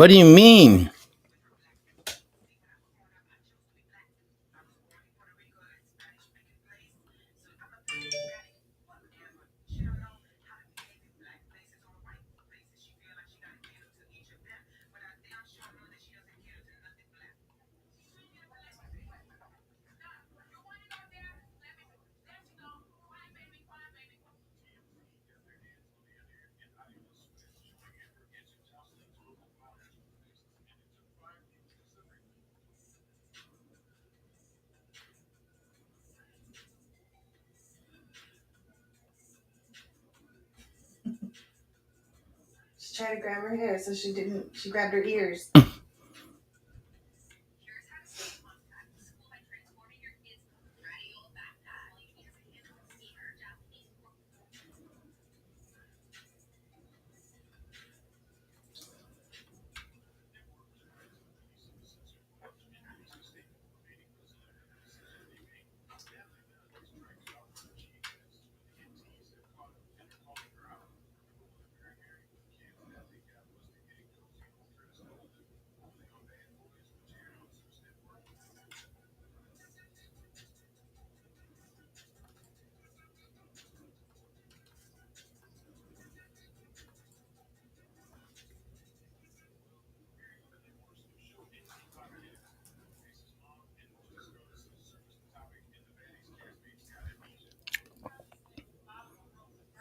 What do you mean? She tried to grab her hair, so she didn't. She grabbed her ears.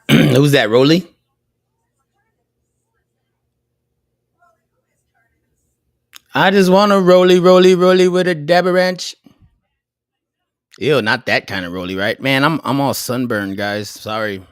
Who's that, Rolly? I just want to rolly with a dabber ranch. Ew, not that kind of rolly, right? Man, I'm all sunburned, guys. Sorry.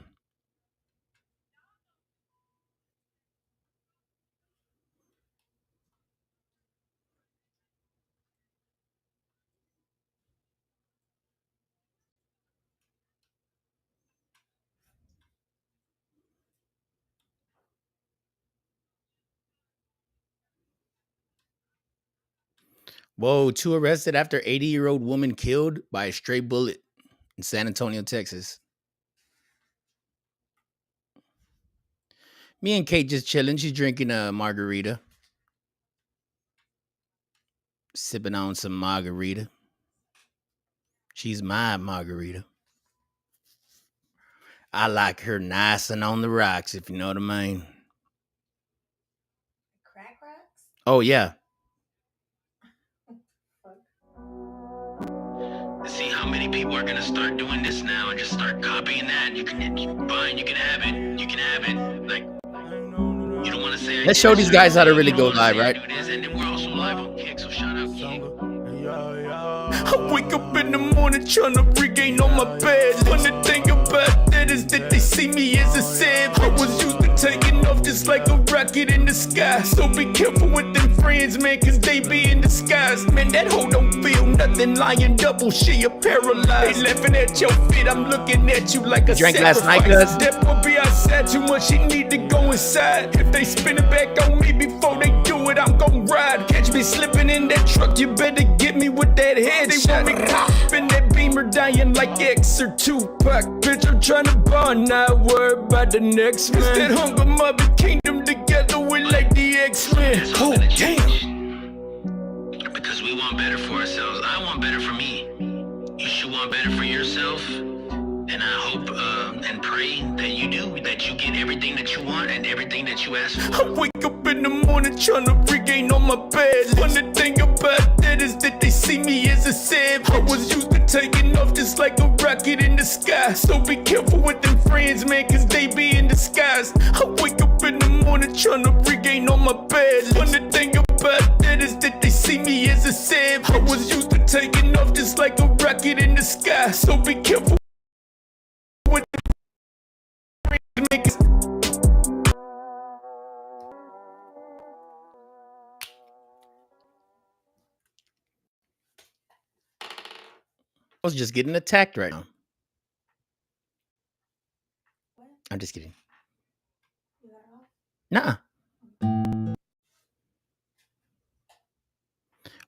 Whoa, 2 arrested after 80-year-old woman killed by a stray bullet in San Antonio, Texas. Me and Kate just chilling. She's drinking a margarita. Sipping on some margarita. She's my margarita. I like her nice and on the rocks, if you know what I mean. Crack rocks? Oh, yeah. See how many people are gonna start doing this now and just start copying that. You can fine, you can have it. You can have it. Like, you don't want to say. Let's show these guys how to really go live, right? Do this, and then we're also live on Kick, so shout out Kick. I wake up in the morning trying to regain on my bed. Funny thing about that is that they see me as a sad. I was used to taking off just like a rocket in the sky. So be careful with them friends, man, cause they be in disguise. Man, that hoe don't feel nothing, lying double, she a paralyzed. They laughing at your feet, I'm looking at you like a Drank last night, sacrifice. cuz? That boy be outside too much, she need to go inside. If they spin it back on me before they do it, I'm gon' ride. Catch me slipping in that truck, you better get me with that headshot. They want me cop in that Beamer dying like X or Tupac. Bitch, I'm tryna bond, not worry about the next man. It's that hunger mother kingdom together with like the X-Men. It's all Oh, gonna damn. change. Because we want better for ourselves. I want better for me. You should want better for yourself. And I hope and pray that you do, that you get everything that you want and everything that you ask I for. wake up in the morning tryna regain on my bed. Funny thing about that is that they see me as a sad. I was used to taking off just like a rocket in the sky. So be careful with them friends, man, cause they be in disguise. I wake up in the morning tryna regain on my bed. Funny thing about that is that they see me as a sad. I was used to taking off just like a rocket in the sky. So be careful with them friends, man, cause I was just getting attacked right now. What? I'm just kidding. You got off? Nah.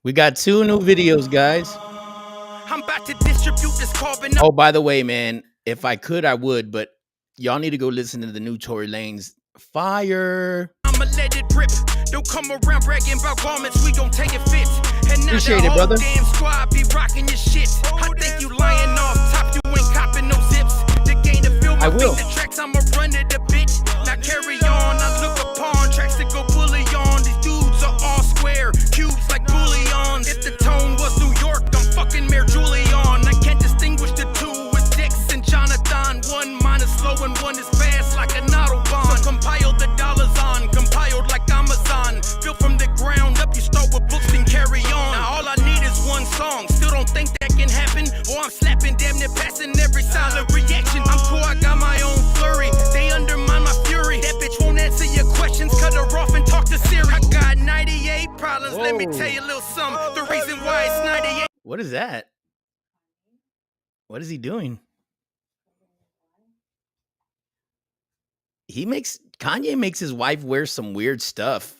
We got 2 new videos, guys. I'm about to distribute this carbon. Oh, by the way, man, if I could, I would, but y'all need to go listen to the new Tory Lanez Fire. I'm I'ma let it rip. Don't come around bragging about garments, we gon' take it fit. And now Appreciate the it, whole brother. damn squad be rocking your shit. I think you lying off top, you ain't copping no zips. The game to feel my I will. feet, the tracks, I'ma run it a bitch. Now carry on, I look upon tracks that go bully on. These dudes are all square, cubes like bullion. If the tone was New York, I'm fucking Mayor Julian. I can't distinguish the two with Dix and Jonathan. One mine is slow and one is fast like an Autobahn. So compile the dollars on, compiled like Amazon. Built from the ground up, you start with books and carry on. Now all I need is one song, still don't think that can happen. Or I'm slapping damn near passing every silent reaction. I'm cool, I got my own flurry. They undermine my fury. That bitch won't answer your questions, cut her off and talk to Siri. I got 98 problems, let me Whoa. tell you a little something. The reason why it's 98. What is that? What is he doing? Kanye makes his wife wear some weird stuff.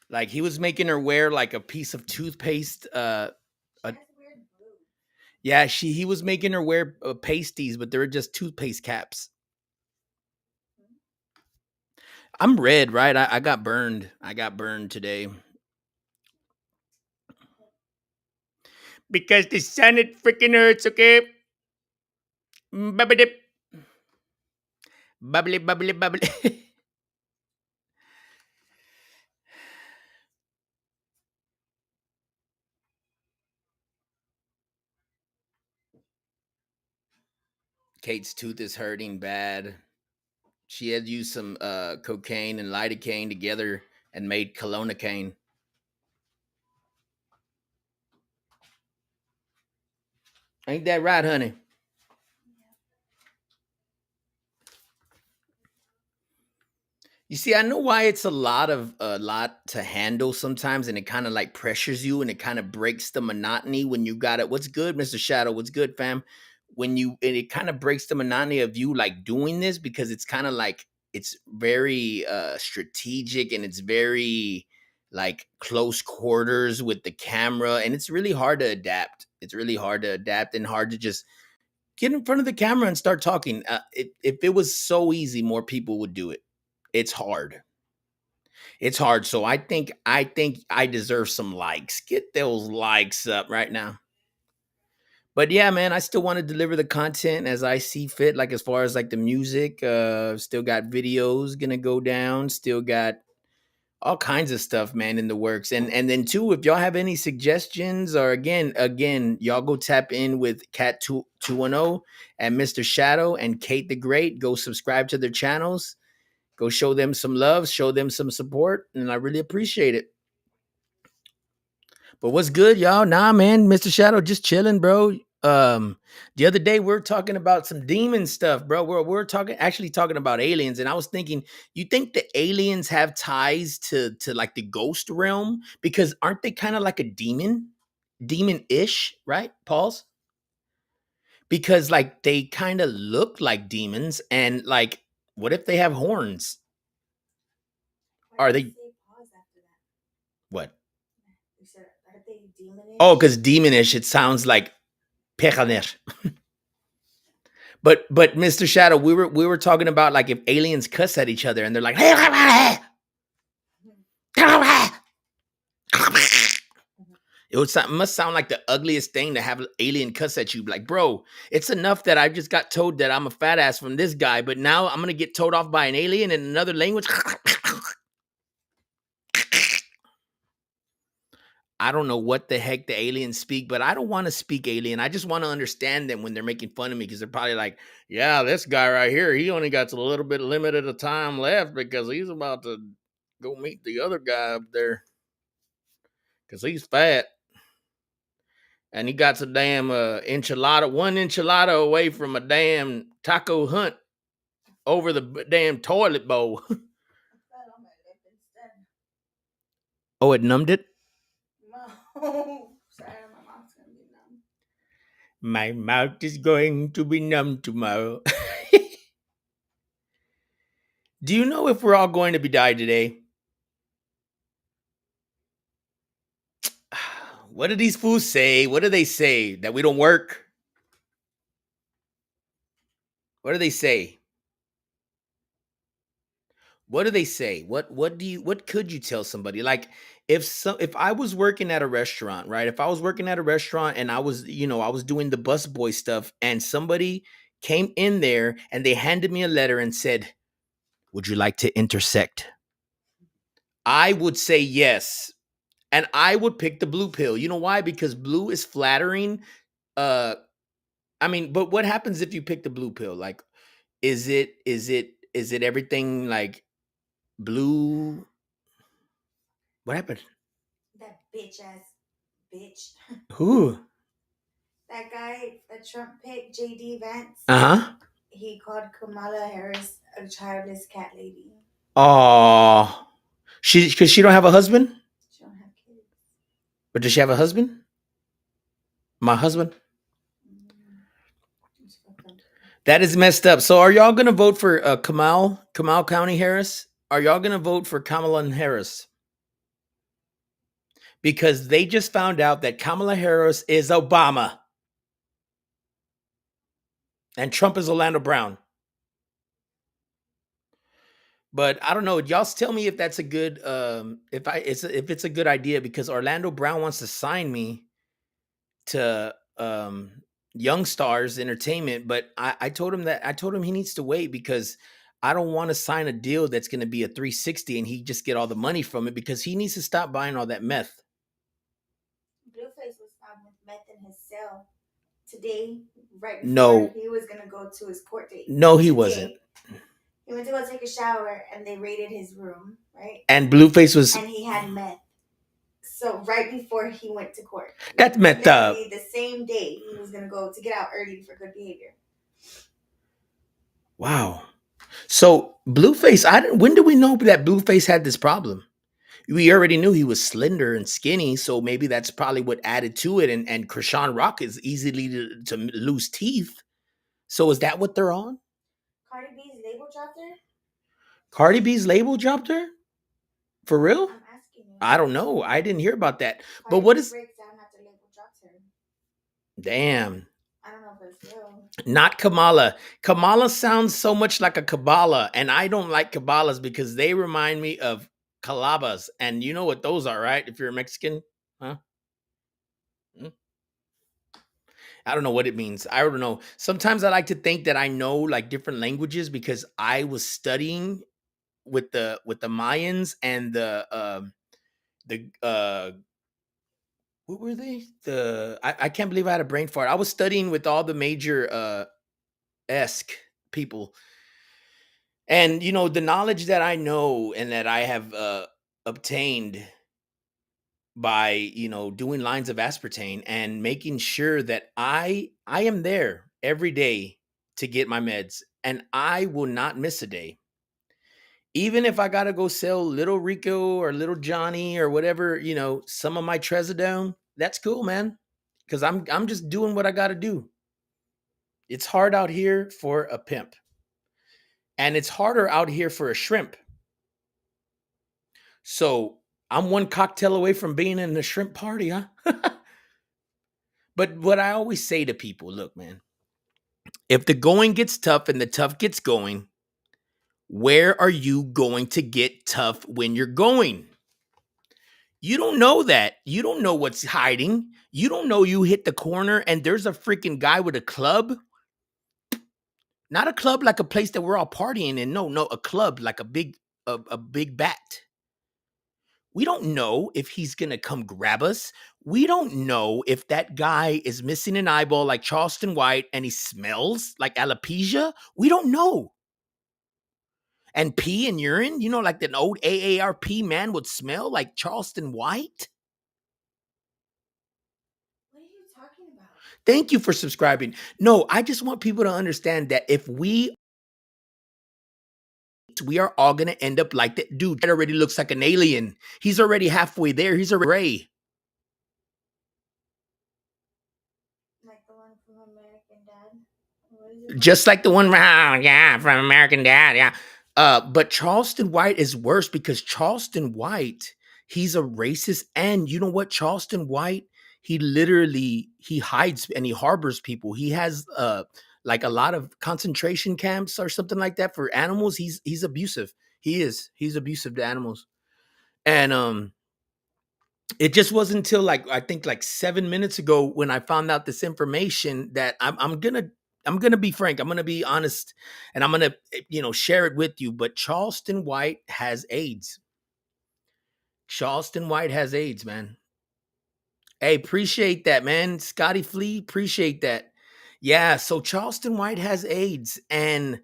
Like he was making her wear like a piece of toothpaste. She has weird boobs. Yeah, he was making her wear pasties, but they were just toothpaste caps. I'm red, right? I got burned. I got burned today. Because the sun, it freaking hurts, okay? Bubbly, bubbly, bubbly, bubbly. Kate's tooth is hurting bad. She had used some cocaine and lidocaine together and made colonocaine. Ain't that right, honey? You see, I know why it's a lot to handle sometimes, and it kind of like pressures you, and it kind of breaks the monotony when you got it. What's good, Mr. Shadow? What's good, fam? It kind of breaks the monotony of you like doing this, because it's kind of like it's very strategic, and it's very like close quarters with the camera, and it's really hard to adapt. It's really hard to adapt and hard to just get in front of the camera and start talking. If it was so easy, more people would do it. It's hard. It's hard. So I think I deserve some likes. Get those likes up right now. But yeah, man, I still want to deliver the content as I see fit. Like as far as like the music, still got videos gonna go down. Still got all kinds of stuff, man, in the works. And then too, if y'all have any suggestions, or again, y'all go tap in with Cat 210 and Mr. Shadow and Kate the Great. Go subscribe to their channels. Go show them some love, show them some support, and I really appreciate it. But what's good, y'all? Nah, man, Mr. Shadow, just chilling, bro. The other day we were talking about some demon stuff, bro. We're actually talking about aliens, and I was thinking, you think the aliens have ties to like the ghost realm? Because aren't they kind of like a demon-ish, right? Pause. Because like they kind of look like demons, and like, what if they have horns? Why Are did they? you say pause after that? What? You said, are they demonish? Oh, because demonish, it sounds like pechaner. But Mr. Shadow, we were talking about like if aliens cuss at each other and they're like, it must sound like the ugliest thing to have an alien cuss at you. Like, bro, it's enough that I just got told that I'm a fat ass from this guy, but now I'm gonna get told off by an alien in another language. I don't know what the heck the aliens speak, but I don't want to speak alien. I just want to understand them when they're making fun of me, because they're probably like, yeah, this guy right here, he only got a little bit limited of time left because he's about to go meet the other guy up there because he's fat. And he got a damn one enchilada away from a damn taco hunt over the damn toilet bowl. I fell on my lip instead. Oh, it numbed it? No. Sorry, my mouth's gonna be numb. My mouth is going to be numb tomorrow. Do you know if we're all going to be died today? What do these fools say? What do they say? That we don't work? What do they say? What do they say? What could you tell somebody? Like if I was working at a restaurant, right? If I was working at a restaurant and I was, I was doing the busboy stuff and somebody came in there and they handed me a letter and said, "Would you like to intersect?" I would say yes. And I would pick the blue pill. You know why? Because blue is flattering. Uh I mean, but what happens if you pick the blue pill? Like is it everything like blue? What happened? That bitch ass bitch. Who? That guy, the Trump pick, JD Vance. Uh-huh. He called Kamala Harris a childless cat lady. Oh, because she don't have a husband? She don't have kids. But does she have a husband? My husband? It's fucked up. That is messed up. So are y'all gonna vote for Kamal County Harris? Are y'all gonna vote for Kamala Harris? Because they just found out that Kamala Harris is Obama. And Trump is Orlando Brown. But I don't know. Y'all tell me if that's a good if it's a good idea, because Orlando Brown wants to sign me to Young Stars Entertainment, but I told him he needs to wait, because I don't want to sign a deal that's going to be a 360 and he just get all the money from it, because he needs to stop buying all that meth. Blueface was found with meth in his cell today, right before No. he was gonna go to his court date. No, he Today. wasn't. He went to go take a shower and they raided his room, right? And Blueface was And he had meth. So right before he went to court. That's messed up. The same day he was gonna go to get out early for good behavior. Wow. So Blueface, when did we know that Blueface had this problem? We already knew he was slender and skinny, so maybe that's probably what added to it. And Krishan Rock is easily to lose teeth. So is that what they're on? Cardi B's label dropped her? Cardi B's label dropped her? For real? I'm asking you. I don't know. I didn't hear about that. Cardi But what B is... breaks down after label drops her. Damn. I don't know if it's real. Not Kamala. Kamala sounds so much like a Kabbalah, and I don't like Kabbalahs because they remind me of calabas. And you know what those are, right? If you're a Mexican, huh? I don't know what it means. I don't know. Sometimes I like to think that I know like different languages because I was studying with the Mayans and the what were they? I can't believe I had a brain fart. I was studying with all the major esque people. And the knowledge that I know and that I have obtained by doing lines of aspartame and making sure that I am there every day to get my meds, and I will not miss a day. Even if I gotta go sell Little Rico or Little Johnny or whatever, some of my Trazodone, that's cool, man. Because I'm just doing what I gotta do. It's hard out here for a pimp. And it's harder out here for a shrimp. So I'm one cocktail away from being in the shrimp party, huh? But what I always say to people, look, man, if the going gets tough and the tough gets going, where are you going to get tough when you're going? You don't know that. You don't know what's hiding. You don't know you hit the corner and there's a freaking guy with a club. Not a club like a place that we're all partying in. No, a club like a big bat. We don't know if he's going to come grab us. We don't know if that guy is missing an eyeball like Charleston White and he smells like alopecia. We don't know. And pee and urine, like an old AARP man would smell like Charleston White. What are you talking about? Thank you for subscribing. No, I just want people to understand that if we are all going to end up like that dude that already looks like an alien. He's already halfway there. He's already gray. Like the one from American Dad? What is it? Just like the one from American Dad, yeah. But Charleston White is worse because Charleston White, he's a racist. And you know what? Charleston White, he hides and he harbors people. He has like a lot of concentration camps or something like that for animals. He's abusive. He is. He's abusive to animals. And it just wasn't until like I think like 7 minutes ago when I found out this information that I'm gonna be frank. I'm gonna be honest, and I'm gonna share it with you. But Charleston White has AIDS. Charleston White has AIDS, man. Hey, appreciate that, man. Scotty Flea, appreciate that. Yeah, so Charleston White has AIDS, and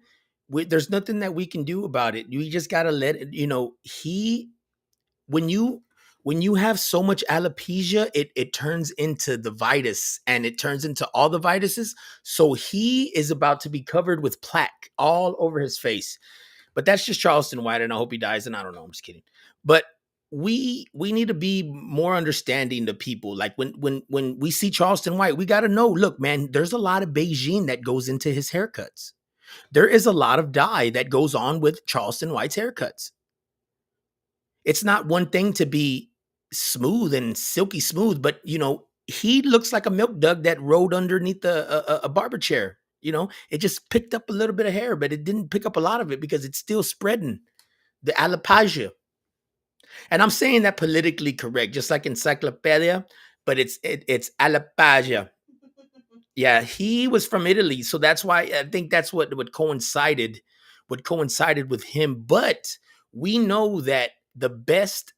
there's nothing that we can do about it. We just gotta let it. When you have so much alopecia, it turns into the vitus, and it turns into all the vituses. So he is about to be covered with plaque all over his face. But that's just Charleston White, and I hope he dies. And I don't know, I'm just kidding. But we need to be more understanding to people. Like when we see Charleston White, we got to know, look, man, there's a lot of Beijing that goes into his haircuts. There is a lot of dye that goes on with Charleston White's haircuts. It's not one thing to be smooth and silky smooth, but he looks like a milk dug that rode underneath a barber chair. It just picked up a little bit of hair, but it didn't pick up a lot of it because it's still spreading the alopecia. And I'm saying that politically correct, just like encyclopedia, but it's alopecia. Yeah, he was from Italy, so that's why I think that's what coincided with him. But we know that the best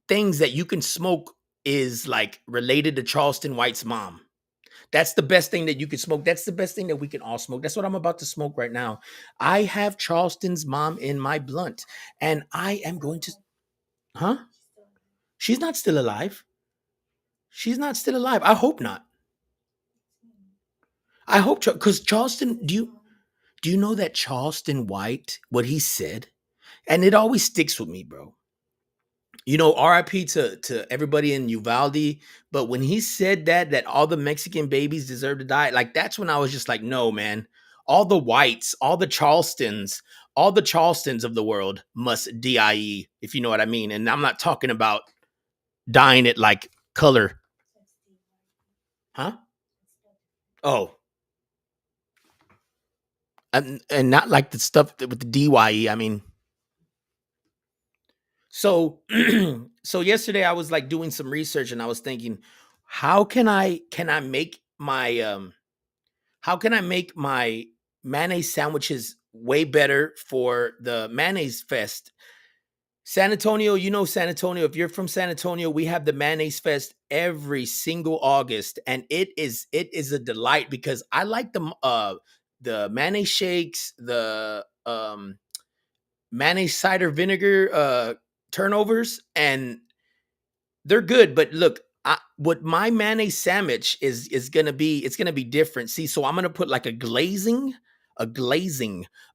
things that you can smoke is like related to Charleston White's mom. That's the best thing that you can smoke. That's the best thing that we can all smoke. That's what I'm about to smoke right now. I have Charleston's mom in my blunt, and I am going to. Huh? She's not still alive. She's not still alive. I hope not. I hope because Charleston. Do you know that Charleston White, what he said, and it always sticks with me, bro. RIP to everybody in Uvalde. But when he said that all the Mexican babies deserve to die, like that's when I was just like, no, man. All the whites, all the Charlestons of the world must die, if you know what I mean. And I'm not talking about dyeing it like color. Huh? Oh. And not like the stuff with the DYE. I mean, so yesterday I was like doing some research, and I was thinking, how can I make my mayonnaise sandwiches way better for the mayonnaise fest? San Antonio, San Antonio. If you're from San Antonio, we have the mayonnaise fest every single August, and it is a delight because I like the mayonnaise shakes, the mayonnaise cider vinegar turnovers, and they're good. But look, what my mayonnaise sandwich is gonna be, it's gonna be different. See, so I'm gonna put like a glazing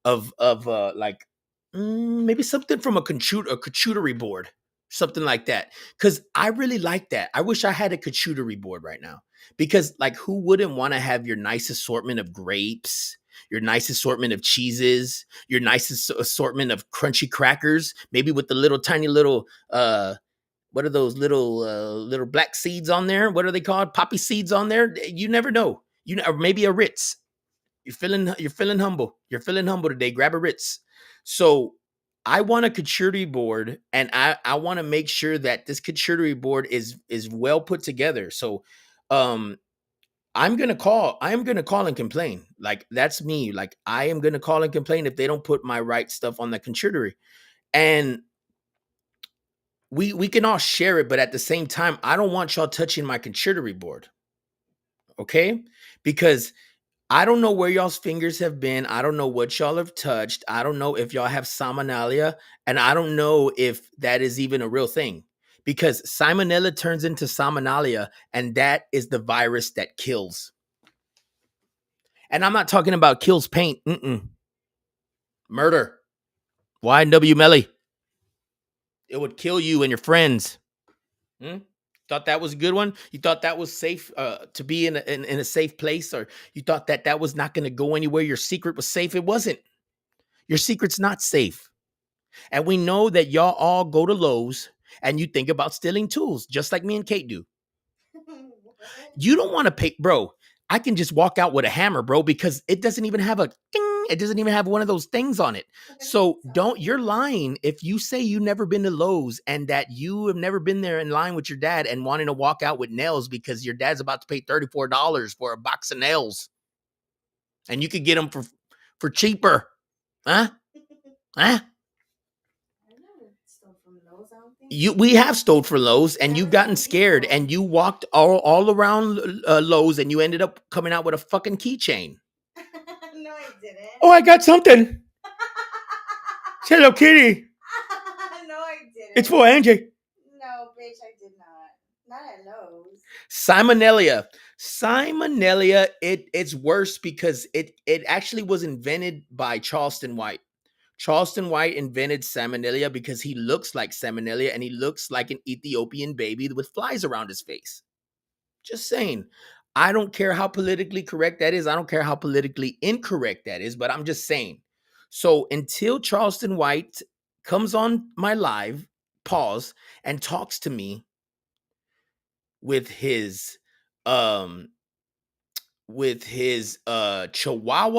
of like maybe something from a charcuterie board, something like that. Because I really like that. I wish I had a charcuterie board right now. Because like, who wouldn't want to have your nice assortment of grapes, your nice assortment of cheeses, your nice assortment of crunchy crackers, maybe with the little tiny little what are those little black seeds on there? What are they called? Poppy seeds on there? You never know. Or maybe a Ritz. You're feeling humble. You're feeling humble today. Grab a Ritz. So I want a charcuterie board, and I want to make sure that this charcuterie board is well put together. So I am gonna call and complain. Like, that's me. Like, I am gonna call and complain if they don't put my right stuff on the charcuterie. And we can all share it, but at the same time, I don't want y'all touching my charcuterie board. Okay? Because I don't know where y'all's fingers have been. I don't know what y'all have touched. I don't know if y'all have salmonella, and I don't know if that is even a real thing. Because salmonella turns into salmonella, and that is the virus that kills. And I'm not talking about kills paint. Murder. YNW Melly. It would kill you and your friends. Thought that was a good one? You thought that was safe to be in a safe place? Or you thought that was not going to go anywhere? Your secret was safe? It wasn't. Your secret's not safe. And we know that y'all all go to Lowe's and you think about stealing tools, just like me and Kate do. You don't want to pay, bro. I can just walk out with a hammer, bro, because it doesn't even have a ding. It doesn't even have one of those things on it. So you're lying if you say you've never been to Lowe's and that you have never been there in line with your dad and wanting to walk out with nails because your dad's about to pay $34 for a box of nails. And you could get them for cheaper. Huh? Huh? We have stole for Lowe's and you've gotten scared and you walked all around Lowe's and you ended up coming out with a fucking keychain. No, I didn't. Oh, I got something. It's Hello Kitty. No, I didn't. It's for Angie. No, bitch, I did not. Not at Lowe's. Simonelia, it's worse because it actually was invented by Charleston White. Charleston White invented Salmonella because he looks like Salmonella and he looks like an Ethiopian baby with flies around his face. Just saying. I don't care how politically correct that is. I don't care how politically incorrect that is, but I'm just saying. So until Charleston White comes on my live, pause, and talks to me with his chihuahua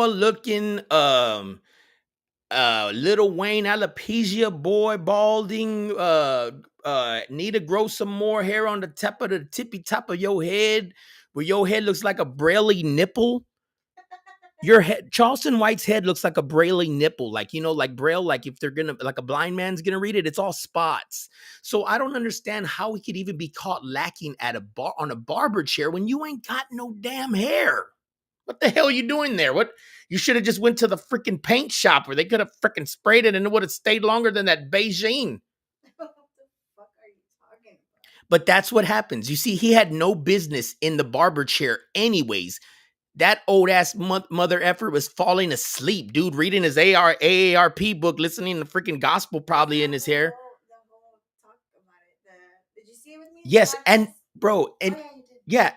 looking Lil Wayne alopecia boy balding need to grow some more hair on the tippy top of your head where your head looks like a Braille nipple. Your head, Charleston White's head looks like a Braille nipple, like, you know, like Braille, like if they're gonna, like a blind man's gonna read it, it's all spots. So I don't understand how he could even be caught lacking at a bar on a barber chair when you ain't got no damn hair. What the hell are you doing there? What? You should have just went to the freaking paint shop where they could have freaking sprayed it and it would have stayed longer than that Beijing. What the fuck are you talking about? But that's what happens. You see, he had no business in the barber chair anyways. That old ass mother effer was falling asleep, dude, reading his AARP book, listening to freaking gospel probably in his hair. The whole talk about it. Did you see it with me? Yes, and bro, and Oh, yeah, you did. yeah,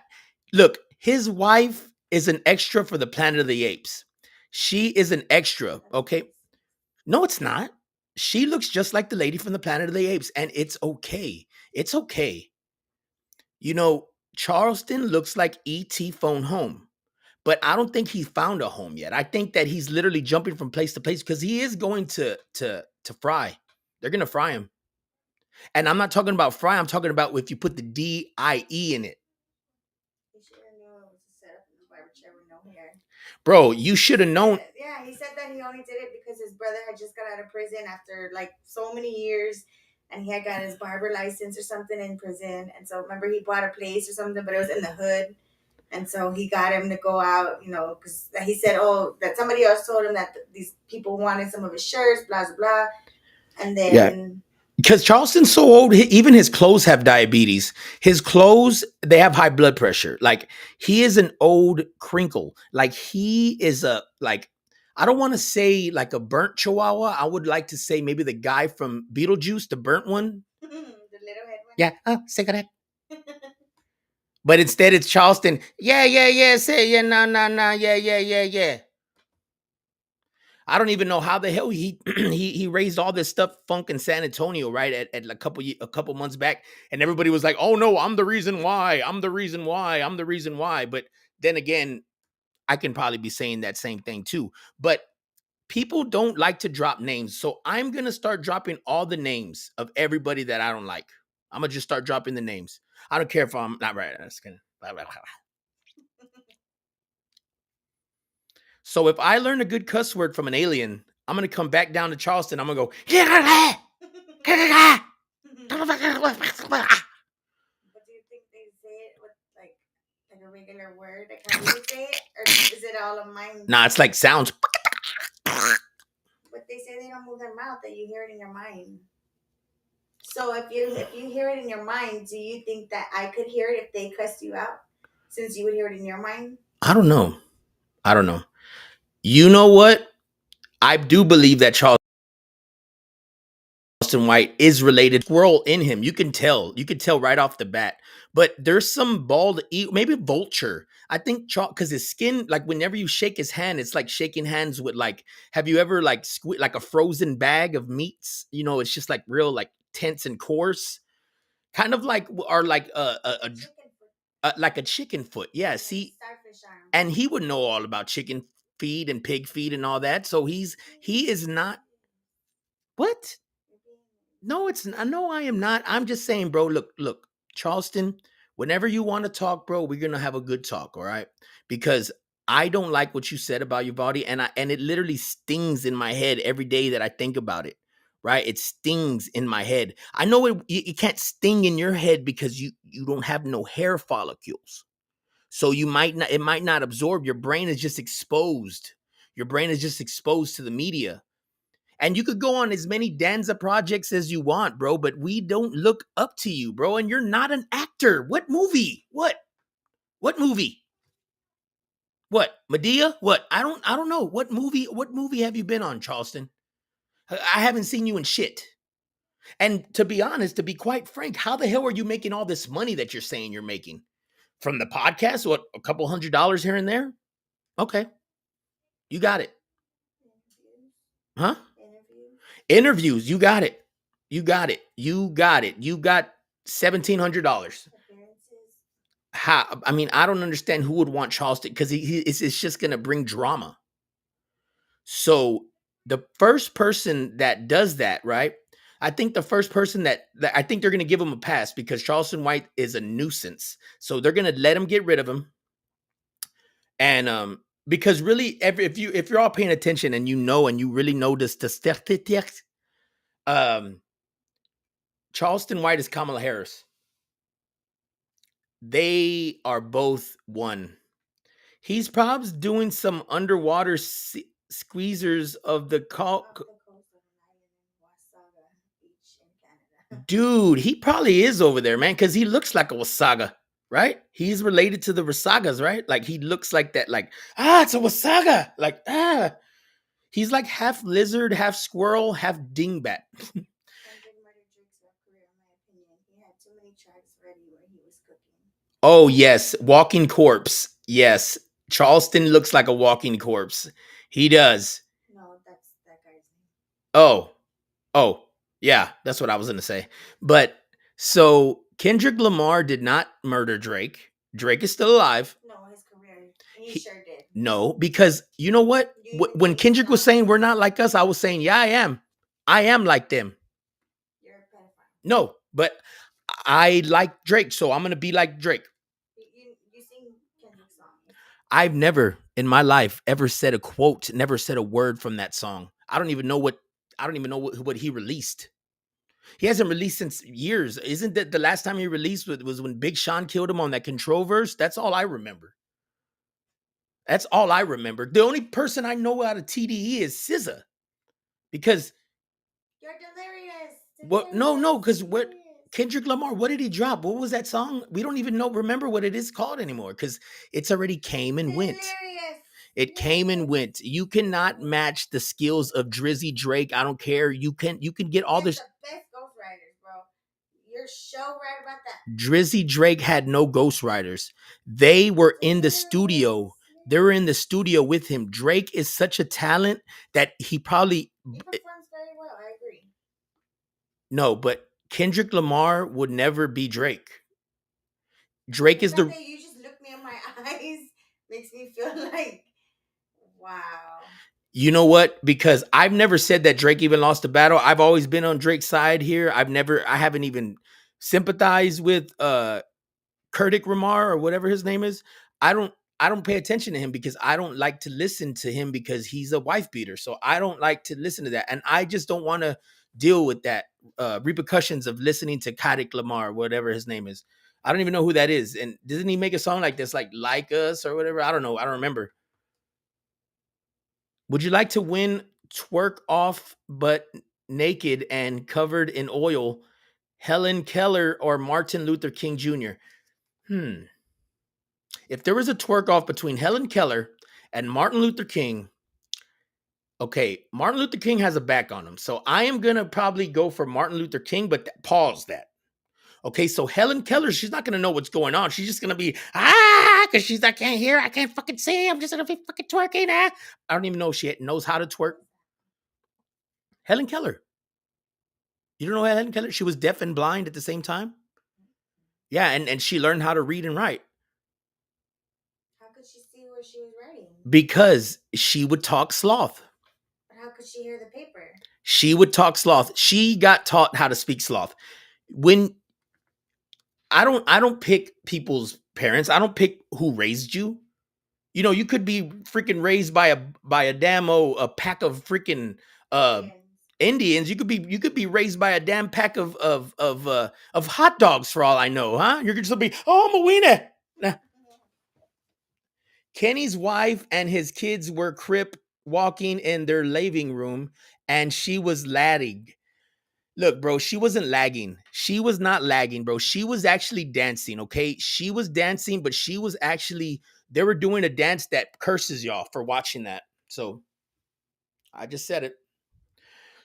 look, his wife is an extra for the Planet of the Apes. She is an extra, okay? No, it's not. She looks just like the lady from the Planet of the Apes, and it's okay. It's okay. You know, Charleston looks like E.T. phone home, but I don't think he found a home yet. I think that he's literally jumping from place to place because he is going to fry. They're going to fry him. And I'm not talking about fry. I'm talking about if you put the D-I-E in it. He should have known it was a setup in the barber chair with no hair. Bro, you should have known. Yeah, he said that he only did it because his brother had just got out of prison after like so many years, and he had got his barber license or something in prison. And so remember, he bought a place or something, but it was in the hood. And so he got him to go out, you know, because he said, oh, that somebody else told him that these people wanted some of his shirts, blah, blah, blah. And then... Yeah. Because Charleston's so old, even his clothes have diabetes. His clothes, they have high blood pressure. Like, he is an old crinkle. Like, he is a, like, I don't want to say like a burnt chihuahua. I would like to say maybe the guy from Beetlejuice, the burnt one. The little head one? Yeah. Oh, cigarette. But instead it's Charleston. Yeah. Say, yeah, no. Yeah. I don't even know how the hell he he raised all this stuff funk in San Antonio, right? At a couple months back. And everybody was like, oh no, I'm the reason why. But then again, I can probably be saying that same thing too. But people don't like to drop names. So I'm going to start dropping all the names of everybody that I don't like. I'm going to just start dropping the names. I don't care if I'm not right. That's gonna. So if I learn a good cuss word from an alien, I'm going to come back down to Charleston. I'm going to go. But do you think they say it with like a regular word? Like how you say it? Or is it all a mind? Nah, it's like sounds. But they say they don't move their mouth, that you hear it in your mind. So if you hear it in your mind, do you think that I could hear it if they cussed you out? Since you would hear it in your mind? I don't know. You know what? I do believe that Charleston White is related. Squirrel in him. You can tell right off the bat. But there's some bald, maybe vulture. I think because his skin, like whenever you shake his hand, it's like shaking hands with like, have you ever like like a frozen bag of meats? You know, it's just like real like tense and coarse. Kind of like, or like like a chicken foot. Yeah, see, starfish arm. and he would know all about chicken feed and pig feed and all that. So he is not what? No, it's not. No, I am not. I'm just saying, bro. Look, Charleston. Whenever you want to talk, bro, we're gonna have a good talk, all right? Because I don't like what you said about your body, and it literally stings in my head every day that I think about it. Right? It stings in my head. I know it can't sting in your head because you don't have no hair follicles. So it might not absorb. Your brain is just exposed. Your brain is just exposed to the media. And you could go on as many Danza projects as you want, bro, but we don't look up to you, bro. And you're not an actor. What movie? What movie? What? Medea? What? I don't know. What movie have you been on, Charleston? I haven't seen you in shit. And to be honest, to be quite frank, how the hell are you making all this money that you're saying you're making? From the podcast? What, a couple $100 here and there? Okay. You got it. Huh? Interviews. You got it. You got it. You got it. You got $1,700. How? I mean, I don't understand who would want Charleston because it's just going to bring drama. So the first person that does that, right? I think the first person that I think they're going to give him a pass because Charleston White is a nuisance. So they're going to let him get rid of him. And because really, if you're all paying attention and you really know this, Charleston White is Kamala Harris. They are both one. He's probably doing some underwater squeezers of the Dude, he probably is over there, man, because he looks like a Wasaga, right? He's related to the Wasagas, right? Like he looks like that, like, it's a Wasaga. Like, he's like half lizard, half squirrel, half dingbat. Oh, yes. Walking corpse. Yes. Charleston looks like a walking corpse. He does. No, that's that guy's name. Oh, yeah. That's what I was going to say. But so Kendrick Lamar did not murder Drake. Drake is still alive. No, his career. He sure did. No, because you know what? When Kendrick was saying we're not like us, I was saying, yeah, I am. I am like them. You're a pedophile. No, but I like Drake, so I'm going to be like Drake. You sing Kendrick's song. I've never in my life ever said a quote, never said a word from that song. I don't even know what he released. He hasn't released since years. Isn't that the last time he released was when Big Sean killed him on that Control verse? That's all I remember. That's all I remember. The only person I know out of TDE is SZA. Because you're delirious. What? No, because what Kendrick Lamar, what did he drop? What was that song? We don't even remember what it is called anymore because it's already came and went. It came and went. You cannot match the skills of Drizzy Drake. I don't care. You can get all this. The best ghostwriters, bro. You're so right about that. Drizzy Drake had no ghostwriters. They were in the studio. They were in the studio with him. Drake is such a talent that he probably. He performs very well. I agree. No, but Kendrick Lamar would never be Drake. Drake is the. You just look me in my eyes. Makes me feel like, wow. You know what? Because I've never said that Drake even lost a battle. I've always been on Drake's side here. I haven't even sympathized with Kurdic Ramar or whatever his name is. I don't pay attention to him because I don't like to listen to him because he's a wife beater. So I don't like to listen to that. And I just don't want to deal with that repercussions of listening to Kurdic Lamar, whatever his name is. I don't even know who that is. And doesn't he make a song like this, like Us or whatever? I don't know. I don't remember. Would you like to win twerk off but naked and covered in oil, Helen Keller or Martin Luther King Jr.? If there was a twerk off between Helen Keller and Martin Luther King, okay, Martin Luther King has a back on him. So I am going to probably go for Martin Luther King, but pause that. Okay, so Helen Keller, she's not going to know what's going on. She's just going to be, because I can't hear, I can't fucking see, I'm just going to be fucking twerking. I don't even know if she knows how to twerk. Helen Keller. You don't know Helen Keller? She was deaf and blind at the same time? Yeah, and she learned how to read and write. How could she see where she was writing? Because she would talk sloth. But how could she hear the paper? She would talk sloth. She got taught how to speak sloth. When I don't pick people's parents. I don't pick who raised you. You know, you could be freaking raised by a damn a pack of freaking Indians. Indians. You could be raised by a damn pack of hot dogs for all I know, huh? You're just gonna be, oh, I'm a wiener. Nah. Kenny's wife and his kids were crip walking in their living room, and she was lagging. Look, bro, she wasn't lagging. She was not lagging, bro. She was actually dancing, okay? She was dancing, but she was actually, they were doing a dance that curses y'all for watching that. So I just said it.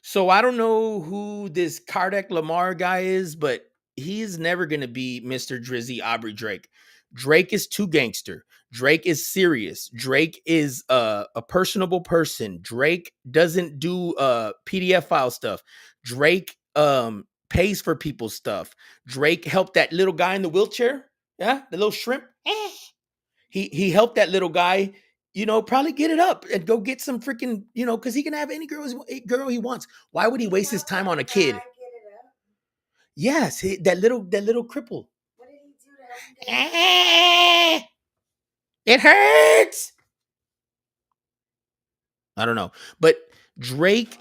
So I don't know who this Kardec Lamar guy is, but he is never going to be Mr. Drizzy Aubrey Drake. Drake is too gangster. Drake is serious. Drake is a personable person. Drake doesn't do PDF file stuff. Drake pays for people's stuff. Drake helped that little guy in the wheelchair. Yeah, the little shrimp. He helped that little guy, you know, probably get it up and go get some freaking, you know, because he can have any girl he wants. Why would he waste his time on a kid? Get it up? Yes, that little cripple. What did he do to help him get it up? It hurts. I don't know, but Drake,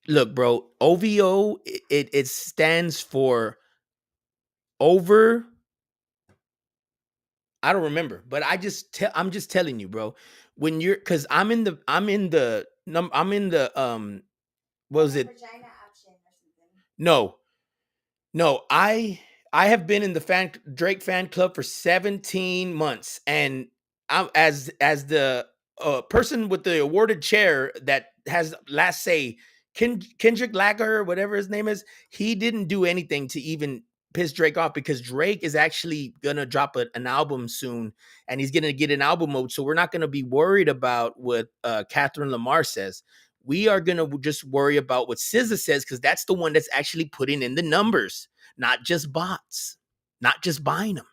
look, bro, OVO, it stands for over. I don't remember, but I'm just telling you, bro. When you're, because I'm in the what was it? Vagina option or something. No, I have been in the Drake fan club for 17 months, and I'm as the person with the awarded chair that has last say. Kendrick Lamar, whatever his name is, he didn't do anything to even piss Drake off, because Drake is actually gonna drop an album soon, and he's gonna get an album mode. So we're not gonna be worried about what Catherine Lamar says. We are gonna just worry about what SZA says, because that's the one that's actually putting in the numbers, not just bots, not just buying them.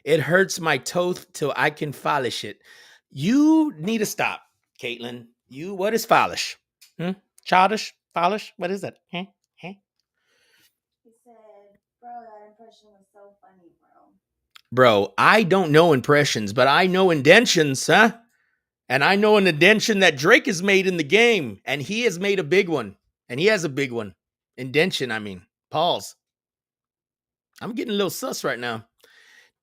It hurts my toe till I can polish it. You need to stop, Caitlin. What is polish? Childish? Polish? What is it? He said, bro, that impression was so funny, Bro, I don't know impressions, but I know indentions, huh? And I know an indention that Drake has made in the game, and he has made a big one. And he has a big one. Indention, I mean. Pause. I'm getting a little sus right now.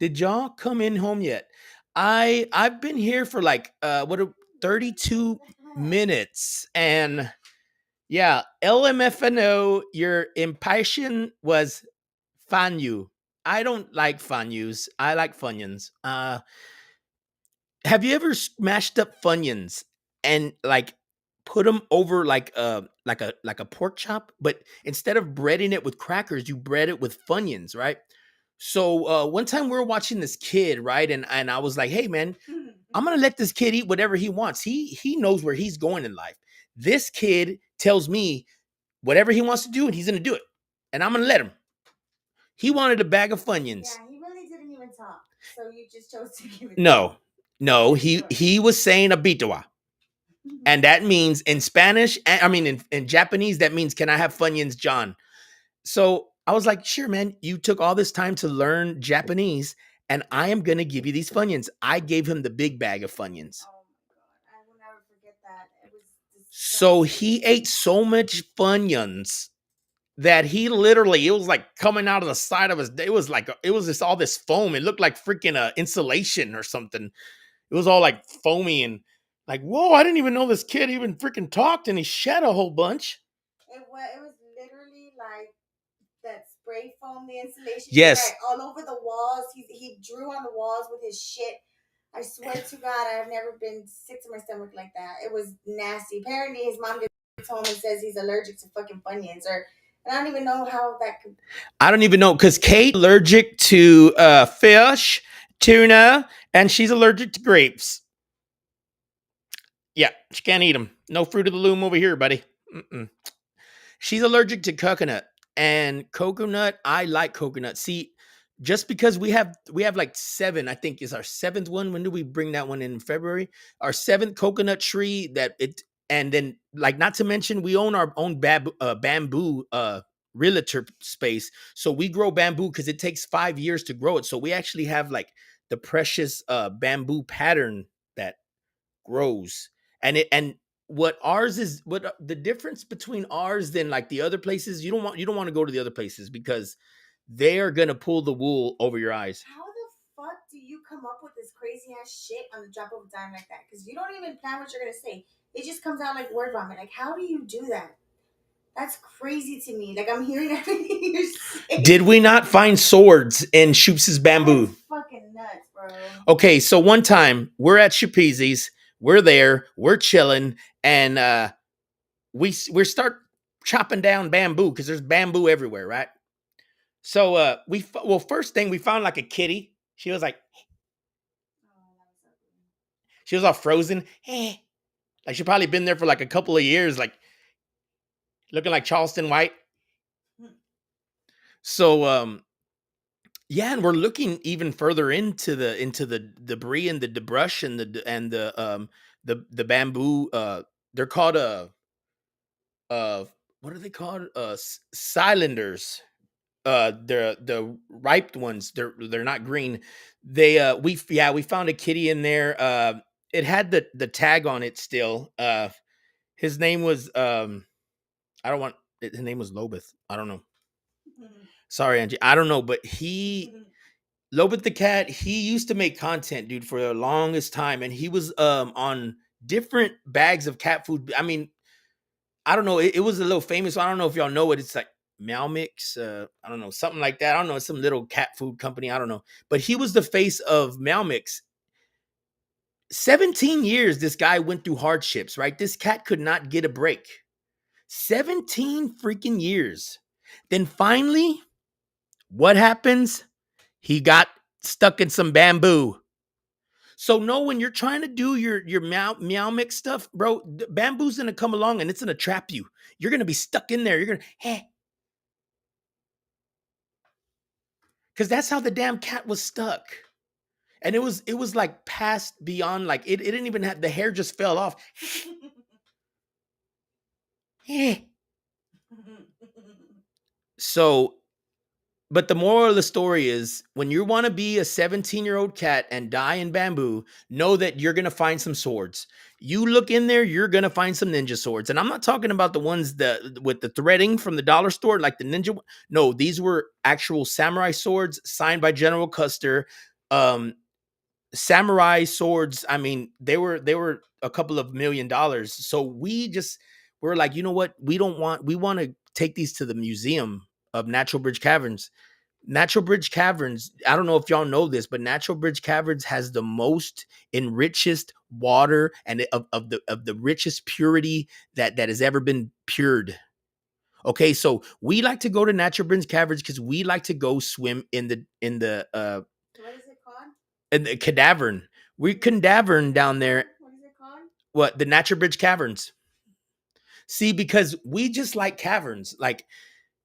Did y'all come in home yet? I've been here for like 32 minutes, and yeah, LMFNO, your impression was Fanyu. I don't like Fanyus. I like Funyuns. Have you ever smashed up Funyuns and like put them over like a pork chop, but instead of breading it with crackers, you bread it with Funyuns, right? So one time we were watching this kid, right? And I was like, hey man, I'm gonna let this kid eat whatever he wants. He knows where he's going in life. This kid tells me whatever he wants to do, and he's gonna do it. And I'm gonna let him. He wanted a bag of Funyuns. Yeah, he really didn't even talk. So you just chose to give it. No, he was saying abitawa. And that means in Spanish, I mean in Japanese, that means, can I have Funyuns, John? So I was like, sure, man, you took all this time to learn Japanese, and I am going to give you these Funyuns. I gave him the big bag of Funyuns. Oh my God. I will never forget that. It was disgusting. So he ate so much Funyuns that he literally, it was like coming out of the side of his, it was just all this foam. It looked like freaking insulation or something. It was all like foamy and like, whoa, I didn't even know this kid even freaking talked, and he shed a whole bunch. It was literally like that spray foam, the insulation. Yes. All over the walls. He drew on the walls with his shit. I swear to God, I've never been sick to my stomach like that. It was nasty. Apparently, his mom gets home and says he's allergic to fucking Funyuns, and I don't even know how that could. I don't even know, because Kate allergic to fish, tuna, and she's allergic to grapes. Yeah, she can't eat them. No fruit of the loom over here, buddy. She's allergic to coconut. And coconut, I like coconut. See, just because we have like 7, I think is our 7th one. When do we bring that one in February? Our 7th coconut tree that it, and then like not to mention we own our own bamboo realtor space. So we grow bamboo because it takes 5 years to grow it. So we actually have like the precious bamboo pattern that grows. And what ours is, what the difference between ours than like the other places, you don't want to go to the other places because they are gonna pull the wool over your eyes. How the fuck do you come up with this crazy ass shit on the drop of a dime like that? Because you don't even plan what you're gonna say. It just comes out like word vomit. Like, how do you do that? That's crazy to me. Like, I'm hearing everything you're saying. Did we not find swords in Shoops's bamboo? That's fucking nuts, bro. Okay, so one time we're at Shapeezy's, we're there, we're chilling, and we start chopping down bamboo because there's bamboo everywhere, right? So first thing we found like a kitty. She was like, she was all frozen. Like she probably been there for like a couple of years, like looking like Charleston White. So yeah, and we're looking even further into the debris and the debrush and the bamboo. They're called what are they called? Cylinders. They're the ripe ones. They're not green. We found a kitty in there. It had the tag on it still. His name was his name was Lobeth. I don't know. Sorry, Angie. I don't know, but Lobeth the cat, he used to make content, dude, for the longest time, and he was on different bags of cat food. I mean, I don't know. It was a little famous. I don't know if y'all know it. It's like Meow Mix. I don't know, something like that. I don't know. It's some little cat food company. I don't know. But he was the face of Meow Mix. 17 years this guy went through hardships, right? This cat could not get a break. 17 freaking years. Then finally, what happens? He got stuck in some bamboo. So no, when you're trying to do your meow mix stuff, bro, bamboo's gonna come along and it's gonna trap you. You're gonna be stuck in there. You're gonna, because that's how the damn cat was stuck. And it was like past beyond, like it didn't even have, the hair just fell off. So, but the moral of the story is when you want to be a 17-year-old cat and die in bamboo, know that you're going to find some swords. You look in there, you're going to find some ninja swords. And I'm not talking about the ones that with the threading from the dollar store, like the ninja. No, these were actual samurai swords signed by General Custer. Samurai swords, I mean, they were a couple of $1 million. So we're like, you know what? We want to take these to the museum of Natural Bridge Caverns. Natural Bridge Caverns, I don't know if y'all know this, but Natural Bridge Caverns has the most enriched water and of the richest purity that has ever been pured. Okay, so we like to go to Natural Bridge Caverns because we like to go swim in the What is it called? in the cadavern. We cadavern down there. What is it called? What? The Natural Bridge Caverns. See, because we just like caverns. Like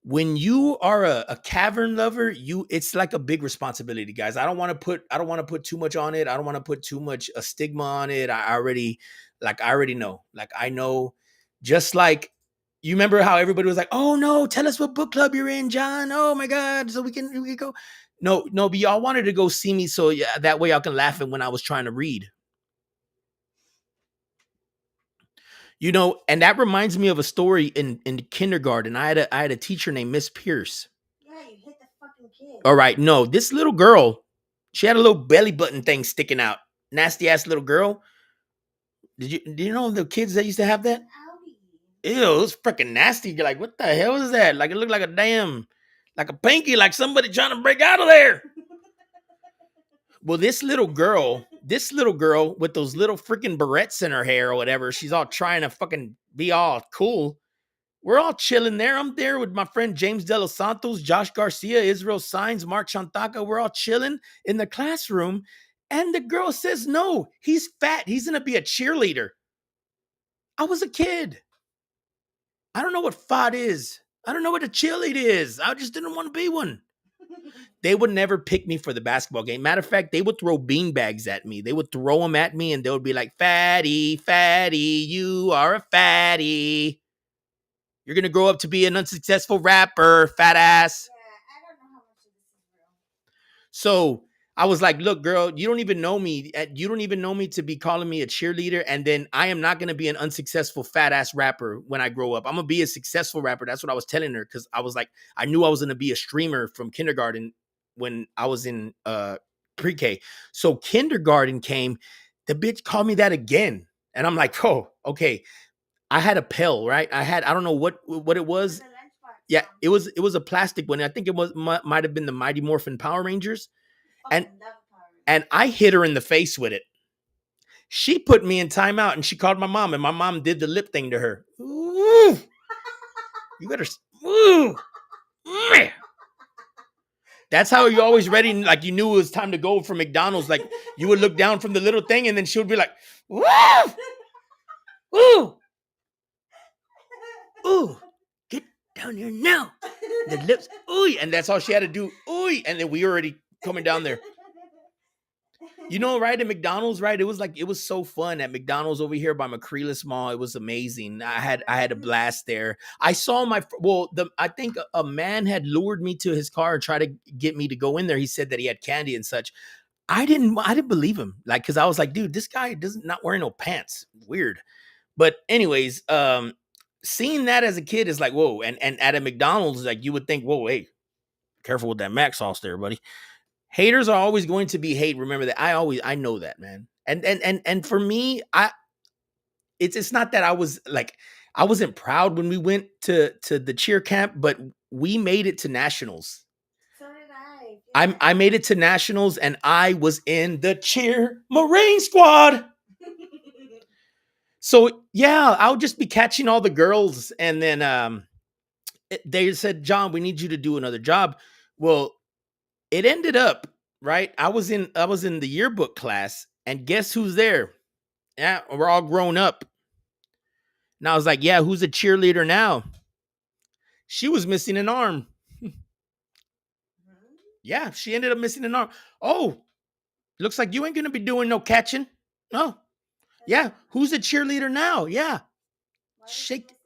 when you are a cavern lover, it's like a big responsibility, guys. I don't want to put too much on it. I don't want to put too much a stigma on it. I already know. Like I know, just like you remember how everybody was like, "Oh no, tell us what book club you're in, John. Oh my God, so we can go." No, but y'all wanted to go see me, so yeah, that way y'all can laugh at when I was trying to read. You know, and that reminds me of a story in kindergarten. I had a teacher named Miss Pierce. Yeah, you hit the fucking kid. All right, no, this little girl, she had a little belly button thing sticking out. Nasty ass little girl. Do you know the kids that used to have that? Owie. Ew, it was freaking nasty. You're like, what the hell is that? Like it looked like like a pinky, like somebody trying to break out of there. Well, this little girl with those little freaking barrettes in her hair or whatever, she's all trying to fucking be all cool. We're all chilling there. I'm there with my friend James De Los Santos, Josh Garcia, Israel Signs, Mark Chantaka. We're all chilling in the classroom. And the girl says, no, he's fat. He's going to be a cheerleader. I was a kid. I don't know what fat is. I don't know what a cheerleader is. I just didn't want to be one. They would never pick me for the basketball game. Matter of fact, they would throw bean bags at me. They would throw them at me and they would be like, fatty, fatty, you are a fatty. You're going to grow up to be an unsuccessful rapper, fat ass. Yeah, I don't know how much of this is real. So I was like, look, girl, you don't even know me. You don't even know me to be calling me a cheerleader. And then I am not going to be an unsuccessful fat ass rapper when I grow up. I'm going to be a successful rapper. That's what I was telling her. Cause I was like, I knew I was going to be a streamer from kindergarten when I was in pre-K. So kindergarten came, the bitch called me that again. And I'm like, oh, okay. I had a pill, right? I don't know what it was. The lunchbox. Yeah, it was a plastic one. I think it was might have been the Mighty Morphin Power Rangers. And Fucking love Power Rangers. And I hit her in the face with it. She put me in timeout and she called my mom, and my mom did the lip thing to her. Ooh. You better. Ooh. That's how you always ready, like you knew it was time to go for McDonald's. Like you would look down from the little thing, and then she would be like, "Woo, ooh, ooh, get down here now." The lips, ooh, and that's all she had to do, ooh, and then we already coming down there. You know, right, at McDonald's, right? It was so fun at McDonald's over here by McCreeless Mall. It was amazing. I had a blast there. I saw I think a man had lured me to his car and tried to get me to go in there. He said that he had candy and such. I didn't believe him. Like, cause I was like, dude, this guy not wearing no pants. Weird. But anyways, seeing that as a kid is like, whoa. And at a McDonald's, like you would think, whoa, hey, careful with that Mac sauce there, buddy. Haters are always going to be hate. Remember that. I know that, man. And for me, it's not that I wasn't proud when we went to the cheer camp, but we made it to nationals. So did I. I made it to nationals and I was in the cheer Marine squad. So yeah, I'll just be catching all the girls, and then they said, John, we need you to do another job. Well, it ended up, right? I was in the yearbook class, and guess who's there? Yeah, we're all grown up. And I was like, yeah, who's a cheerleader now? She was missing an arm. Yeah, she ended up missing an arm. Oh, looks like you ain't gonna be doing no catching. No. Yeah, who's a cheerleader now? Yeah. Shake.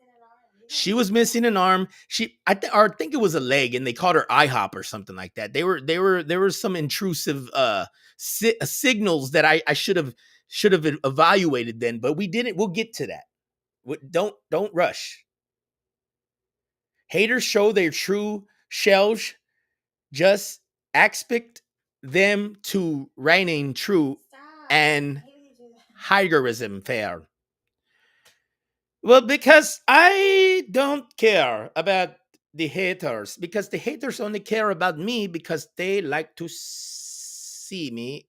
She was missing an arm. I think it was a leg, and they called her IHOP or something like that. There were some intrusive signals that I should have evaluated then, but we didn't. We'll get to that. Don't rush. Haters show their true selves. Just expect them to reigning true. Stop. And hygierism fair. Well, because I don't care about the haters, because the haters only care about me because they like to see me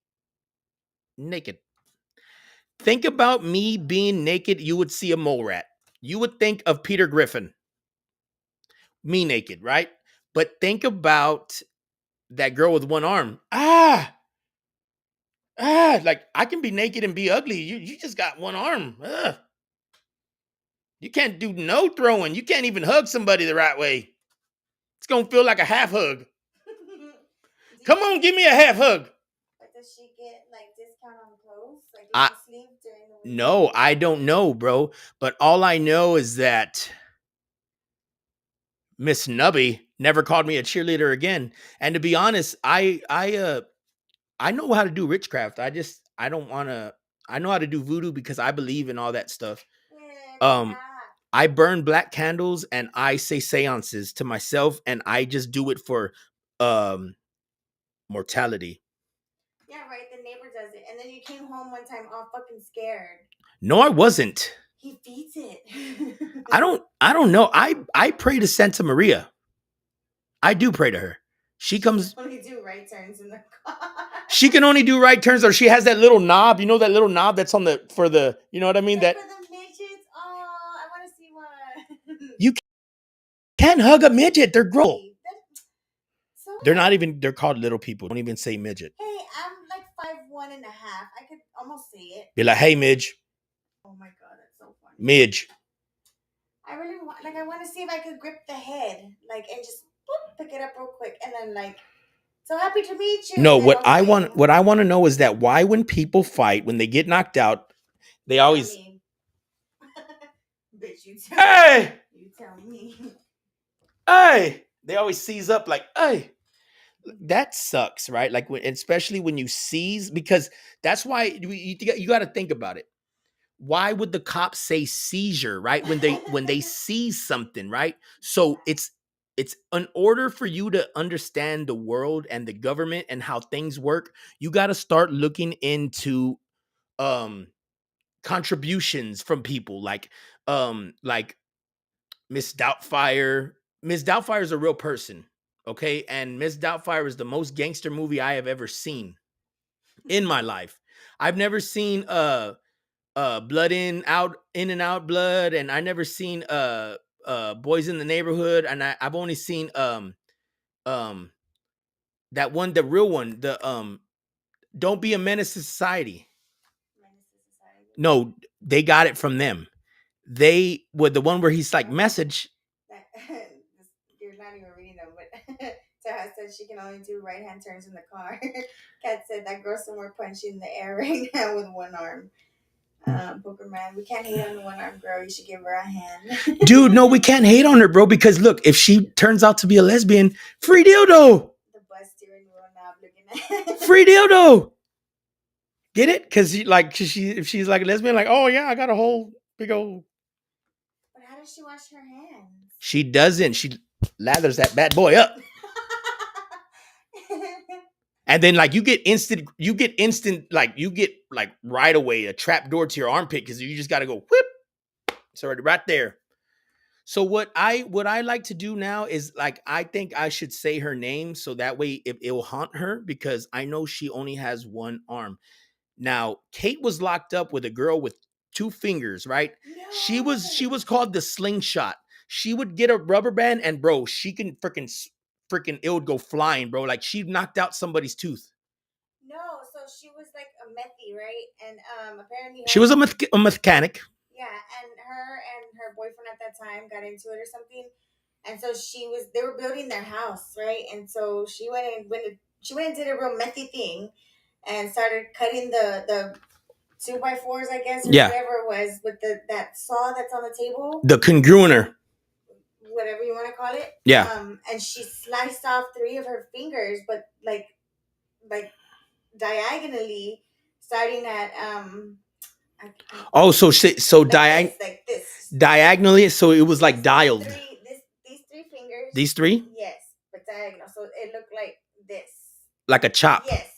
naked. Think about me being naked, you would see a mole rat. You would think of Peter Griffin. Me naked, right? But think about that girl with one arm. Like I can be naked and be ugly. You just got one arm. You can't do no throwing. You can't even hug somebody the right way. It's going to feel like a half hug. Come on, give me a half hug. But does she get like discount on clothes? Like sleeve during the week? No, I don't know, bro. But all I know is that Miss Nubby never called me a cheerleader again. And to be honest, I know how to do witchcraft. I don't want to. I know how to do voodoo because I believe in all that stuff. Yeah, I burn black candles and I say seances to myself, and I just do it for mortality. Yeah, right. The neighbor does it. And then you came home one time all fucking scared. No, I wasn't. He feeds it. I don't know. I pray to Santa Maria. I do pray to her. She comes. Only do right turns in the car. She can only do right turns, or she has that little knob. You know that little knob that's on for the. You know what I mean? That. For the midgets. Oh, I want to see one. You can't hug a midget. They're grown. So They're not even. They're called little people. Don't even say midget. Hey, I'm like 5'1.5". I could almost say it. Be like, hey, midge. Oh my god, that's so funny. Midge. I really want, I want to see if I could grip the head, and just boop, pick it up real quick, and then So happy to meet you. No, And then okay. what I want to know is that why when people fight, when they get knocked out, they always, Tell me. Bitch, you tell hey, me. You tell me. hey, they always seize up like, hey. That sucks, right? Like, especially when you seize, because that's why you got to think about it. Why would the cops say seizure, right? When they seize something, right? So it's in order for you to understand the world and the government and how things work, you got to start looking into contributions from people like Miss Doubtfire. Miss Doubtfire is a real person, okay? And Miss Doubtfire is the most gangster movie I have ever seen in my life. I've never seen Blood in and Out Blood, and I never seen Boys in the Neighborhood, and I've only seen um that one, the real one, the Don't Be a Menace to Society. No, they got it from them. They were the one where he's like, message. You're not even reading them, but Taha said she can only do right hand turns in the car. Kat said that girl somewhere punching the air right now with one arm. Booker man, we can't hate on the one arm girl. You should give her a hand. Dude, no, we can't hate on her, bro, because look, if she turns out to be a lesbian, free dildo. The bus steering wheel knob looking at. Free dildo. Get it? Because if she's like a lesbian, like, oh yeah, I got a whole big old. But how does she wash her hands? She doesn't. She lathers that bad boy up. And then like you get instant, like you get like right away a trap door to your armpit because you just got to go whip. It's already right there. So what I like to do now is like, I think I should say her name so that way it will haunt her because I know she only has one arm. Now, Kate was locked up with a girl with two fingers, right? No. She was called the Slingshot. She would get a rubber band and bro, she can freaking it would go flying, bro. Like she knocked out somebody's tooth. No, so she was like a methy, right? And apparently she was a mechanic. Yeah, and her boyfriend at that time got into it or something. And so they were building their house, right? And so she went and did a real methy thing and started cutting the 2x4s, I guess, or whatever it was, with that saw that's on the table. The congruenter. Whatever you want to call it. Yeah. And she sliced off 3 of her fingers, but like diagonally, starting at like this. Diagonally, so it was like dialed. These 3 fingers. These 3? Yes, but diagonal, so it looked like this. Like a chop. Yes.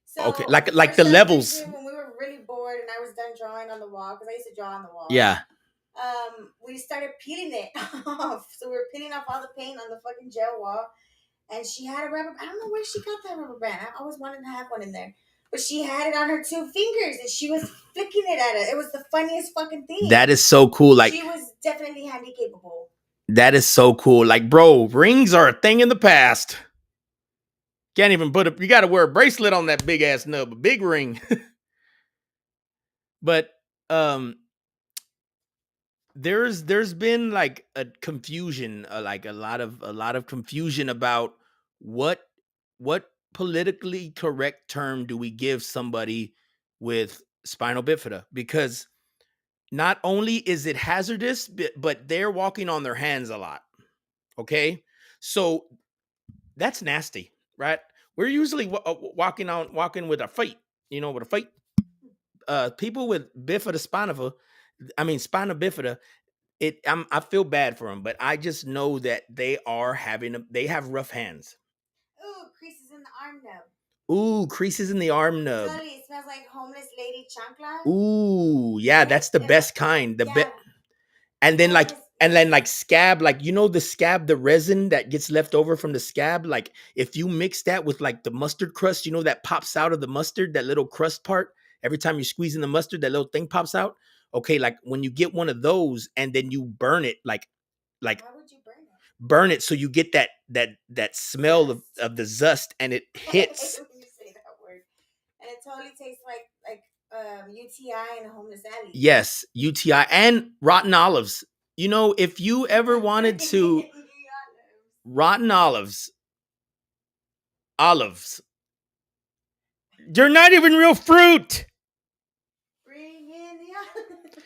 So okay, like the levels. When we were really bored and I was done drawing on the wall, because I used to draw on the wall. Yeah. We started peeling it off. So we were peeling off all the paint on the fucking gel wall. And she had a rubber. I don't know where she got that rubber band. I always wanted to have one in there. But she had it on her 2 fingers and she was flicking it at it. It was the funniest fucking thing. That is so cool. Like she was definitely handy capable. That is so cool. Like, bro, rings are a thing in the past. Can't even you got to wear a bracelet on that big ass nub, a big ring. But there's been like a confusion, like a lot of confusion about what politically correct term do we give somebody with spinal bifida, because not only is it hazardous, but they're walking on their hands a lot. Okay, so that's nasty, right? We're usually walking with our feet, with a feet. People with spinal bifida, I feel bad for them, but I just know that they have rough hands. Ooh, creases in the arm nub. Ooh, creases in the arm nub. Totally, it smells like homeless lady chancla. Ooh, yeah, that's the best kind. And then like scab, like the scab, the resin that gets left over from the scab, like if you mix that with like the mustard crust, that pops out of the mustard, that little crust part, every time you squeeze in the mustard, that little thing pops out. Okay, like when you get one of those and then you burn it, like why would you burn it? Burn it so you get that smell of the zest, and it hits. You say that word. And it totally tastes like UTI in a homeless alley. Yes, UTI and rotten olives. If you ever wanted to rotten olives, olives. They're not even real fruit. Bring in the olives.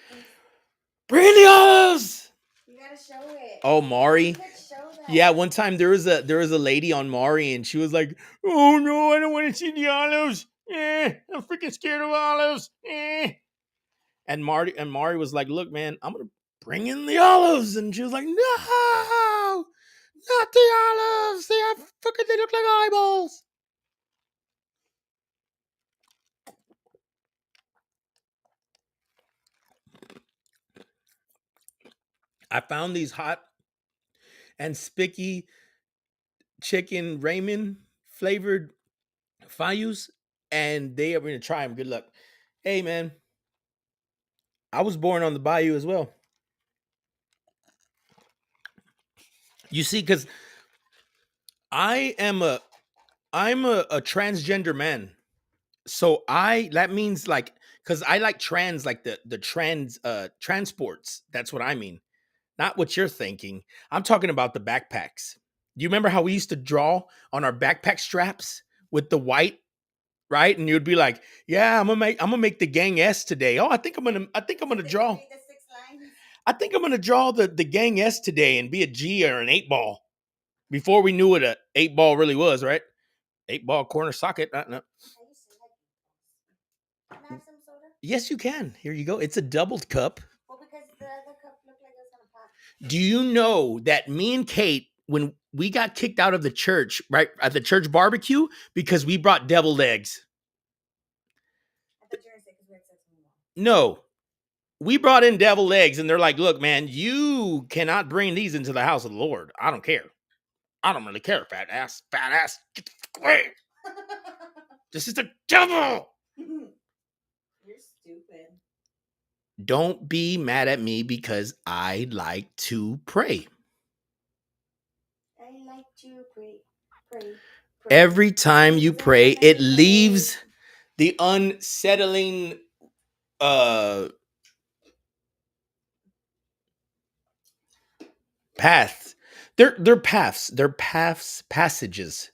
Bring the olives. You gotta show it. Oh, Maury. You could show that. Yeah, one time there was a lady on Maury, and she was like, "Oh no, I don't want to see the olives. I'm freaking scared of olives." And Maury was like, "Look, man, I'm gonna bring in the olives," and she was like, "No, not the olives. They look like eyeballs." I found these hot and spiky chicken ramen flavored fayus, and they are going to try them. Good luck. Hey, man, I was born on the bayou as well. You see, because I'm a transgender man. So that means like, because I like trans, like the transports. That's what I mean. Not what you're thinking. I'm talking about the backpacks. Do you remember how we used to draw on our backpack straps with the white, right? And you'd be like, "Yeah, I'm gonna make the gang S today. Oh, I think I'm gonna draw. The 6 lines. I think I'm gonna draw the gang S today and be a G or an 8-ball." Before we knew what a 8-ball really was, right? 8-ball corner socket. No. I used to like it. Can I have some soda? Yes, you can. Here you go. It's a doubled cup. Well, because the other cup looked like it was gonna pop. Do you know that me and Kate, when we got kicked out of the church, right, at the church barbecue, because we brought deviled eggs? I thought you were gonna say because we had sex with my mom. No. We brought in deviled eggs, and they're like, "Look, man, you cannot bring these into the house of the Lord. I don't care. I don't really care, fat ass. Get the fuck away. This is the devil." You're stupid. Don't be mad at me because I like to pray. I like to pray. Every time you pray, it leaves the unsettling paths. They're paths. They're passages.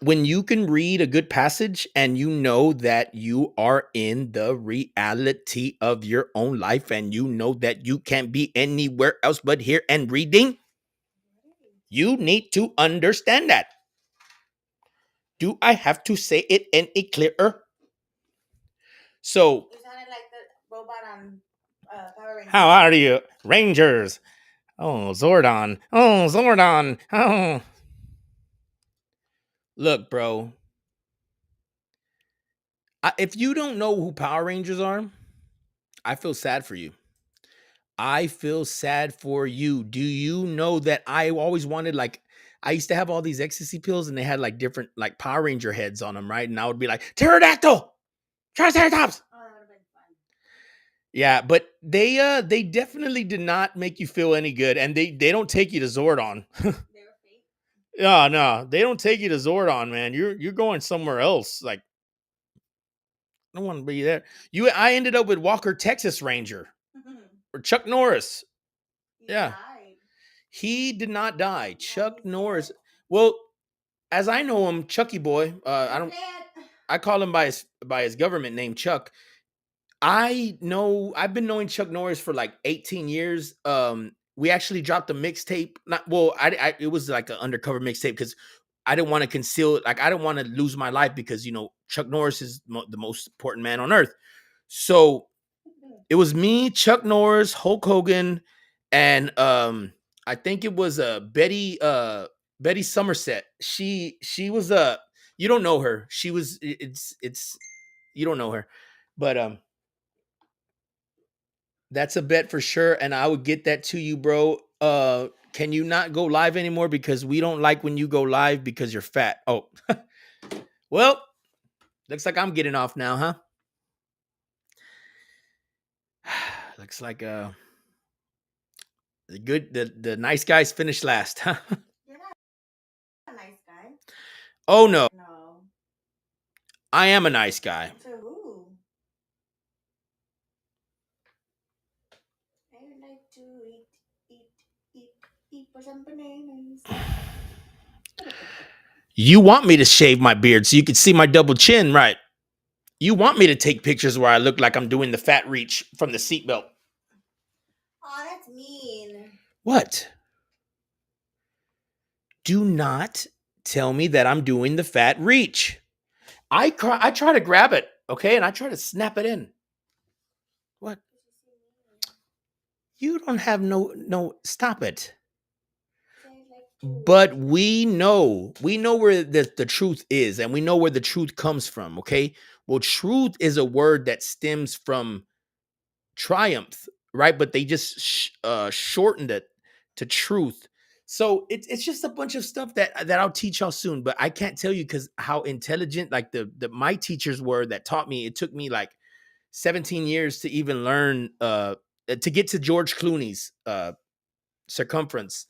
When you can read a good passage and you know that you are in the reality of your own life and you know that you can't be anywhere else but here and reading, you need to understand that. Do I have to say it any clearer? So, You sounded like the robot on Power Rangers. how are you, Rangers? Oh, Zordon. Oh, Zordon. Oh. Look, bro. If you don't know who Power Rangers are, I feel sad for you. I feel sad for you. Do you know that I always wanted, like, I used to have all these ecstasy pills and they had like different like Power Ranger heads on them, right? And I would be like, "Pterodactyl, Triceratops." Oh, that would have been fun. Yeah, but they definitely did not make you feel any good, and they don't take you to Zordon. They were fake. No, they don't take you to Zordon, man. You're going somewhere else. Like, I don't want to be there. I ended up with Walker Texas Ranger or Chuck Norris. He Yeah. died. He did not die. Yeah, Chuck he's Norris. dead. Well, as I know him, Chucky Boy. Dead. I call him by his government name, Chuck. I've been knowing Chuck Norris for like 18 years. We actually dropped a mixtape. It was like an undercover mixtape because I didn't want to conceal it. Like, I didn't want to lose my life because, Chuck Norris is the most important man on earth. So it was me, Chuck Norris, Hulk Hogan, and I think it was Betty Somerset. She was you don't know her. She was it's you don't know her. But that's a bet for sure, and I would get that to you, bro. Can you not go live anymore because we don't like when you go live because you're fat? Oh. Well, looks like I'm getting off now, huh? Looks like the nice guys finished last, huh? You're not a nice guy. Oh no, No. I am a nice guy. To who? I would like to eat for some bananas. You want me to shave my beard so you can see my double chin, right? You want me to take pictures where I look like I'm doing the fat reach from the seatbelt. Oh, that's mean. What? Do not tell me that I'm doing the fat reach. I try to grab it, okay, and I try to snap it in. What? You don't have no. Stop it. But we know where the truth is, and we know where the truth comes from. Okay, well, truth is a word that stems from triumph, right? But they just shortened it to truth. So it's just a bunch of stuff that I'll teach y'all soon. But I can't tell you because how intelligent like the my teachers were that taught me. It took me like 17 years to even learn to get to George Clooney's circumference.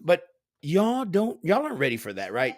But y'all aren't ready for that, right?